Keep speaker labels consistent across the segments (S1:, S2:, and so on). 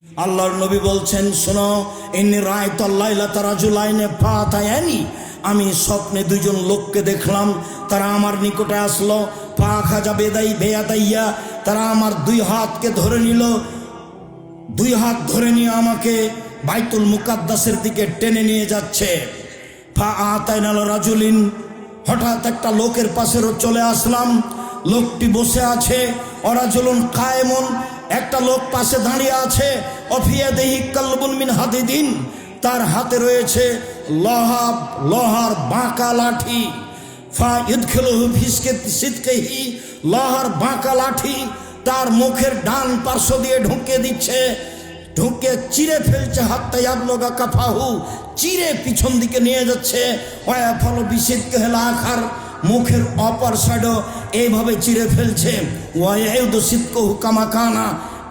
S1: আল্লাহর নবী বলছেন, শোনো, ইন্নী রাআইতু লাইলাতা রাজুলাইনি ফাতায়ানি, আমি স্বপ্নে দুজন লোককে দেখলাম, তারা আমার নিকটে আসলো। ফাখাজা বেয়াদাইয়া, তারা আমার দুই হাতকে ধরে নিল, দুই হাত ধরে নিয়ে আমাকে বাইতুল মুকাদ্দাসের দিকে টেনে নিয়ে যাচ্ছে। ফাআতাইনাল রাজুলিন, হঠাৎ একটা লোকের পাশে চলে আসলাম। লোকটি বসে আছে। অরাজুলুন কায়েমুন, একটা লোক পাশে দাঁড়িয়ে আছে। অফিয়াদিহি কালবুন মিন হাদিদিন, তার হাতে রয়েছে লোহার বাঁকা লাঠি। ফা ইদখিলুহু ফি সিদকিহি, লোহার বাঁকা লাঠি তার মুখের ডান পার্শ্ব দিয়ে ঢুকে দিচ্ছে, ঢুকে চিরে ফেলছে। হাত্তা ইয়াবলুগা কাফাহু, চিরে পিছন দিকে নিয়ে যাচ্ছে। ওয়া ফলো বিসিদকিহিল আখার, মুখের অপর সাইডও এইভাবে চিরে ফেলছে। ওয়াইউদু সিদকুহু কামা কানা,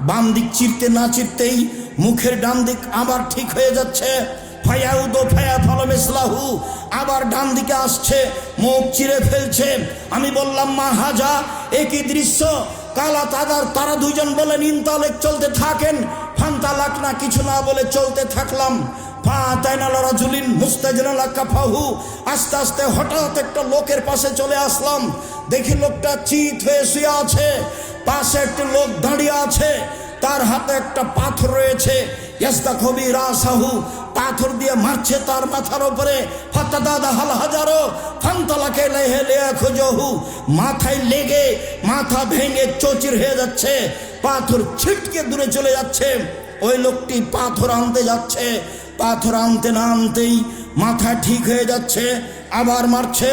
S1: বাম দিক চিরতে না চিরতেই মুখের ডান দিক আবার ঠিক হয়ে যাচ্ছে। ফায়াউদু ফায়াফালু মিসলাহু, আবার ডান দিকে আসছে, মুখ চিরে ফেলছে। আমি বললাম, মা হাজা, একই দৃশ্য। কালা তারা দুইজন বলেন, ইনতালেক, চলতে থাকেন। ফান্তালাক না, কিছু না বলে চলতে থাকলাম। ফাতাইনাল রাজুলিন মুস্তাজিনাল কাফাহু, আস্তে আস্তে হঠাৎ একটা লোকের পাশে চলে আসলাম। দেখি লোকটা চিত হয়ে শুয়ে আছে, পাশে একটা লোক দাঁড়িয়ে আছে, তার হাতে একটা পাথর রয়েছে। ইয়াস্তাখবি রাসাহু, পাথর দিয়ে মারছে তার মাথার উপরে। ফাতাদাদা হাল হাজারো ফান্তালাকে লিয়াখুজহু, মাথায় লেগে মাথা ভেঙে চৌচির হয়ে যাচ্ছে, পাথর ছিটকে দূরে চলে যাচ্ছে। ওই লোকটি পাথর আনতে যাচ্ছে, পাথর আনতে না আনতেই মাথা ঠিক হয়ে যাচ্ছে, আবার মারছে।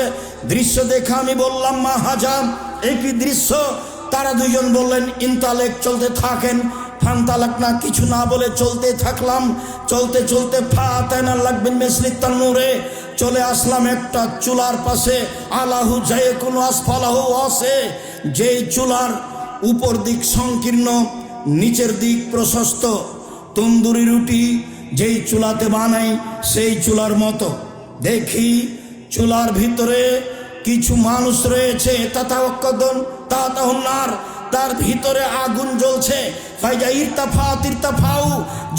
S1: দৃশ্য দেখে আমি বললাম, মা হাজা, একই দৃশ্য। তারা দুইজন বললেন, ইনতালেক, চলতে থাকেন। ফান্তালাক না, কিছু না বলে চলতে থাকলাম। চলতে চলতে ফাতাইনাল লাগবিন মিসলিত তান্নুরে, চলে আসলাম একটা চুলার পাশে। আলাহু জায়কুন আসফালাহু ওয়াসে, যেই চুলার উপর দিক সংকীর্ণ, নিচের দিক প্রশস্ত। তন্দুরি রুটি যেই চুলাতে বানাই সেই চুলার মতো। দেখি চুলার ভিতরে কিছু মানুষ রয়েছে। তাতাহুন্নার, তার ভিতরে আগুন জ্বলছে। ফাইজা ইরতাফাউ,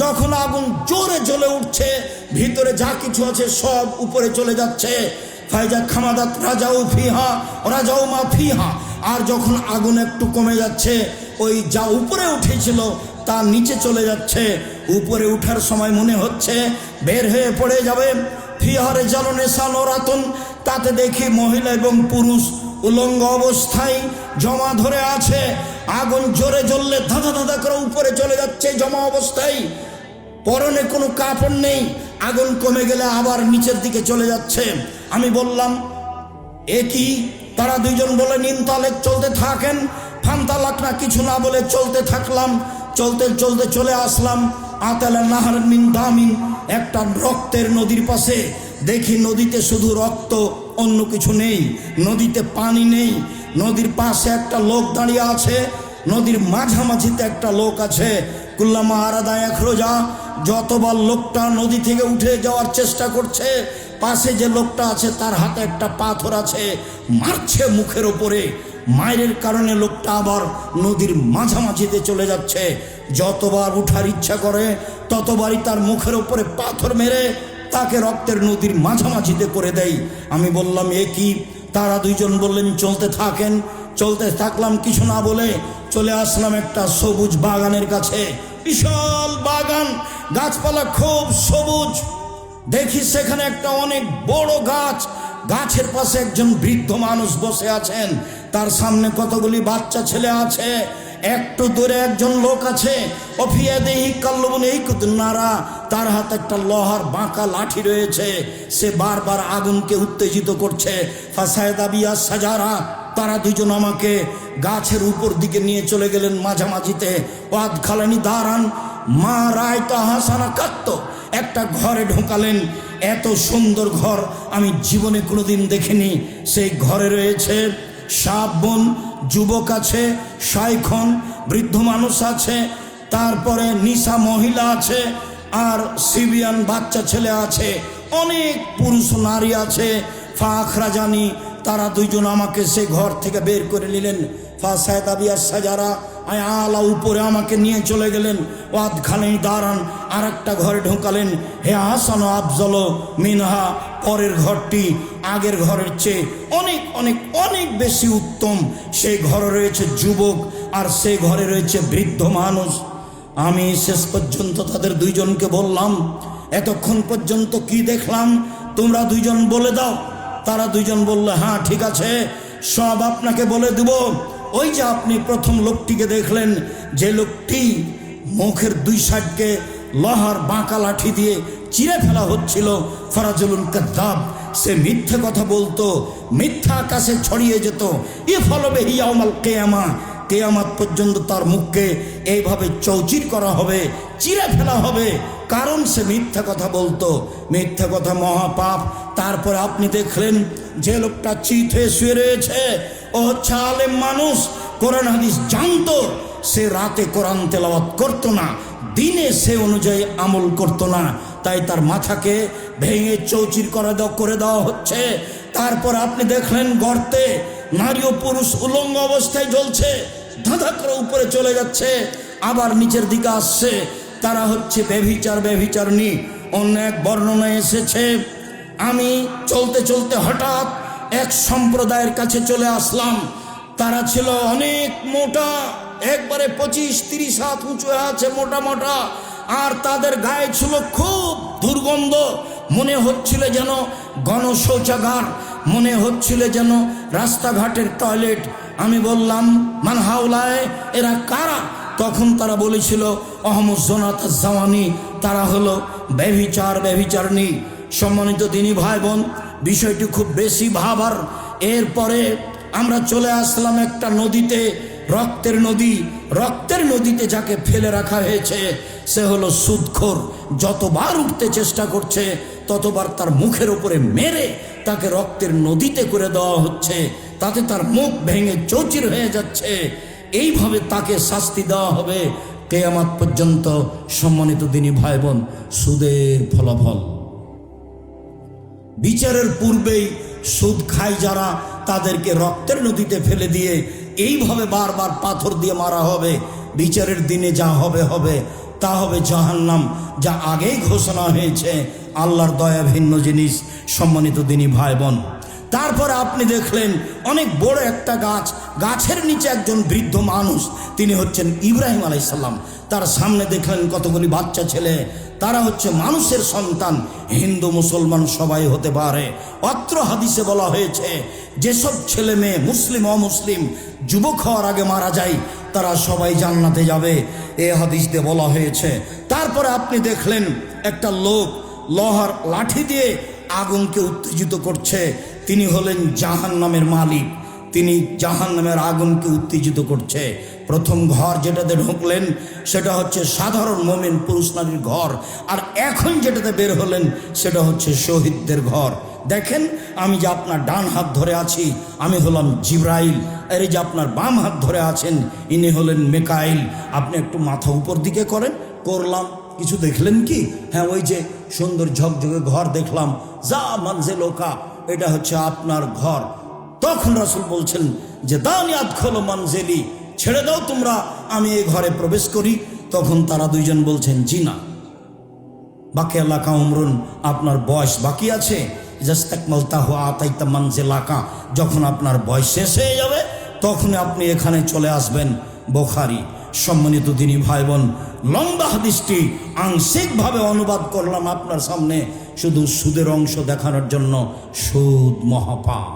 S1: যখন আগুন জোরে জ্বলে উঠছে, ভিতরে যা কিছু আছে সব উপরে চলে যাচ্ছে। ফাইজা খামাদাত রাজাউ মা ফিহা, আর যখন আগুন একটু কমে যাচ্ছে, ওই যা উপরে উঠেছিল তা নিচে চলে যাচ্ছে। উপরে উঠার সময় মনে হচ্ছে বের হয়ে পড়ে যাবে। ফিহারে জ্বালনে সানোরাতুন, তাতে দেখি মহিলা এবং পুরুষ উলঙ্গ অবস্থায় জমা ধরে আছে। আগুন জোরে জ্বললে ধাঁধা ধাঁধা করে উপরে চলে যাচ্ছে জমা অবস্থায়। পরনে কোনো কাপড় নেই। আগুন কমে গেলে আবার নিচের দিকে চলে যাচ্ছে। আমি বললাম, একই। তারা দুইজন বলে, ইনতালেক, চলতে থাকেন। ফান্তালাক না, কিছু না বলে চলতে থাকলাম। চলতে চলতে চলে আসলাম আতালা নাহার মিন দামিন, একটা রক্তের নদীর পাশে। দেখি নদীতে শুধু রক্ত, অন্য কিছু নেই। নদীতে পানি নেই। নদীর পাশে একটা লোক দাঁড়িয়ে আছে, নদীর মাঝামাঝিতে একটা লোক আছে। কুল্লামা আরাদা এখরোজা, যতবার লোকটা নদী থেকে উঠে যাওয়ার চেষ্টা করছে, পাশে যে লোকটা আছে তার হাতে একটা পাথর আছে, মারছে মুখের ওপরে। মায়ের কারণে লোকটা আবার নদীর মাঝামাঝিতে চলে যাচ্ছে। যতবার উঠার ইচ্ছা করে ততবারই তার মুখের ওপরে পাথর মেরে তাকে রক্তের নদীর মাঝামাঝিতে করে দেয়। আমি বললাম, এ কি? তারা দুইজন বললেন, চলতে থাকেন। চলতে থাকলাম, কিছু না বলে চলে আসলাম একটা সবুজ বাগানের কাছে। বিশাল বাগান, গাছপালা খুব সবুজ। দেখি সেখানে একটা অনেক বড় গাছ, গাছের পাশে একজন বৃদ্ধ মানুষ বসে আছেন, তার সামনে কতগুলি বাচ্চা ছেলে আছে। একটু দূরে একজন লোক আছে। অফিয়াদিহি কাল্লুবুন নারা, তার হাতে একটা লোহার বাঁকা লাঠি রয়েছে। সে বারবার আগুনকে উত্তেজিত করছে। ফাসায়দাবিয়া সাজারা, তারা দুজন আমাকে গাছের উপর দিকে নিয়ে চলে গেলেন মাঝামাঝিতে। ওয়াদ খালানি দাঁড়ান মা রায়তা হাসানা কাত্ত, একটা ঘরে ঢোকালেন। এত সুন্দর ঘর আমি জীবনে কোনোদিন দেখিনি। সেই ঘরে রয়েছে শাবন, যুবক আছে, শাইখন, বৃদ্ধ মানুষ আছে, তারপরে নিশা মহিলা আছে, আর সিবিয়ান বাচ্চা ছেলে আছে, অনেক পুরুষ নারী আছে। ফাখরাজানি, তারা দুইজন আমাকে সেই ঘর থেকে বের করে নিলেন। ফাসায়দাবিয়া সাজারা, আলা উপরে আমাকে নিয়ে চলে গেলেন, ওয়াদখানে দাঁড়ান, আর একটা ঘরে ঢোকালেন। হে হাসান আফজল মিনহা, পরের ঘরটি আগের ঘরের চেয়ে অনেক অনেক অনেক বেশি উত্তম। সেই ঘরে রয়েছে যুবক, আর সেই ঘরে রয়েছে বৃদ্ধ মানুষ। আমি শেষ পর্যন্ত তাদের দুইজনকে বললাম, এতক্ষণ পর্যন্ত কি দেখলাম তোমরা দুইজন বলে দাও। তারা দুইজন বললে, হ্যাঁ ঠিক আছে, সব আপনাকে বলে দেব। ওই যে আপনি প্রথম লোকটিকে দেখলেন, যে লোকটি মুখের দুই সাইডকে লোহার বাঁকা লাঠি দিয়ে চিরে ফেলা হচ্ছিল, ফরাজুলুন কাযযাব, সে মিথ্যে কথা বলতো, মিথ্যা আকাশে ছড়িয়ে যেত। ইফলবে ইয়াউমাল কিয়ামা, কিয়ামত পর্যন্ত তার মুখকে এইভাবে চৌচির করা হবে, চিরে ফেলা হবে, কারণ সে মিথ্যা কথা বলতো। মিথ্যা কথা মহাপাপ। তারপরে আপনি দেখলেন যে লোকটা চিত হয়ে শুয়ে রয়েছে, ও হচ্ছে আলেম মানুষ, কোরআন হাদিস জানতো। সে রাতে কোরআন তেলাওয়াত করতো না, দিনে সে অনুযায়ী আমল করতো না, তাই তার মাথাকে ভেঙে চৌচির করে দেওয়া হচ্ছে। তারপর আপনি দেখলেন গর্তে নারী ও পুরুষ উলঙ্গ অবস্থায় জ্বলছে, ধাঁধা করে উপরে চলে যাচ্ছে, আবার নিচের দিকে আসছে। তারা হচ্ছে ব্যভিচারণী। অন্য এক বর্ণনায় এসেছে, আমি চলতে চলতে হঠাৎ এক সম্প্রদায়ের কাছে চলে আসলাম। তারা ছিল অনেক মোটা, একবারে 25-30 হাত উঁচু আছে, মোটা মোটা, আর তাদের গায়ে ছিল খুব দুর্গন্ধ। মনে হচ্ছিল যেন গণশৌচাগার, মনে হচ্ছিল যেন রাস্তাঘাটের টয়লেট। আমি বললাম, মান হাওলায়, এরা কারা? তখন তারা বলেছিল, অহমদ জোনাত জাওয়ানি, তারা হলো ব্যভিচারণী। সম্মানিত দিনী ভাই বোন, বিষয়টি খুব বেশি ভাবার। এরপরে আমরা চলে আসলাম একটা নদীতে, রক্তের নদীতে যাকে ফেলে রাখা হয়েছে সে হলো সুদখোর। যতবার উঠতে চেষ্টা করছে ততবার তার মুখের উপরে মেরে তাকে রক্তের নদীতে করে দেওয়া হচ্ছে, তাতে তার মুখ ভেঙে চৌচির হয়ে যাচ্ছে। এইভাবে তাকে শাস্তি দেওয়া হবে কিয়ামত পর্যন্ত। সম্মানিত দিনী ভাই বোন, সুদের ফলাফল। বিচারের পূর্বেই সুদ খায় যারা, তাদেরকে রক্তের নদীতে ফেলে দিয়ে এইভাবে বারবার পাথর দিয়ে মারা হবে। বিচারের দিনে যা হবে হবে, তা হবে জাহান্নাম, যা আগেই ঘোষণা হয়েছে। আল্লাহর দয়া ভিন্ন জিনিস। সম্মানিত দিনী ভাই বোন, তারপরে আপনি দেখলেন অনেক বড় একটা গাছ, গাছের নিচে একজন বৃদ্ধ মানুষ, তিনি হচ্ছেন ইব্রাহিম আলাইহিস সালাম। তার সামনে দেখলেন কতগুলি বাচ্চা ছেলে, তারা হচ্ছে মানুষের সন্তান। হিন্দু মুসলমান সবাই হতে পারে। অত্র হাদিসে বলা হয়েছে, যেসব ছেলে মেয়ে মুসলিম অমুসলিম যুবক হওয়ার আগে মারা যায়, তারা সবাই জান্নাতে যাবে, এ হাদিস দিয়ে বলা হয়েছে। তারপরে আপনি দেখলেন একটা লোক লোহার লাঠি দিয়ে আগুনকে উত্তেজিত করছে। তিনি হলেন জাহান্নামের মালিক, তিনি জাহান্নামের আগুনকে উত্তেজিত করছে। প্রথম ঘর যেটাতে ঢুকলেন সেটা হচ্ছে সাধারণ মুমিন পুরুষ নারীর ঘর, আর এখন যেটাতে বের হলেন সেটা হচ্ছে শহীদদের ঘর। দেখেন, আমি যে আপনার ডান হাত ধরে আছি, আমি হলাম জিবরাইল, আর এই যে আপনার বাম হাত ধরে আছেন, ইনি হলেন মিকাইল। আপনি একটু মাথা উপর দিকে করেন, করলাম। কিছু দেখলেন কি? হ্যাঁ, ওই যে সুন্দর ঝকঝকে ঘর দেখলাম, যা মানজে লোকা, এটা হচ্ছে আপনার ঘর। তখন রাসূল বলছেন যে দানি আদখুলু মানজিলি, ছেড়ে দাও তোমরা, আমি এই ঘরে প্রবেশ করি। তখন তারা দুইজন বলছেন, জি না, বাকি এলাকা উমরুন, আপনার বয়স বাকি আছে। জাস্তাকমালতাহু আতাইতা মানজিলাকা, যখন আপনার বয়স শেষ হয়ে যাবে তখন আপনি এখানে চলে আসবেন। বুখারী। সম্মানিত দিনী ভাই বোন, লম্বা হাদিসটি আংশিকভাবে অনুবাদ করলাম আপনার সামনে, শুধু সুদের অংশ দেখানোর জন্য। সুদ মহাপাপ।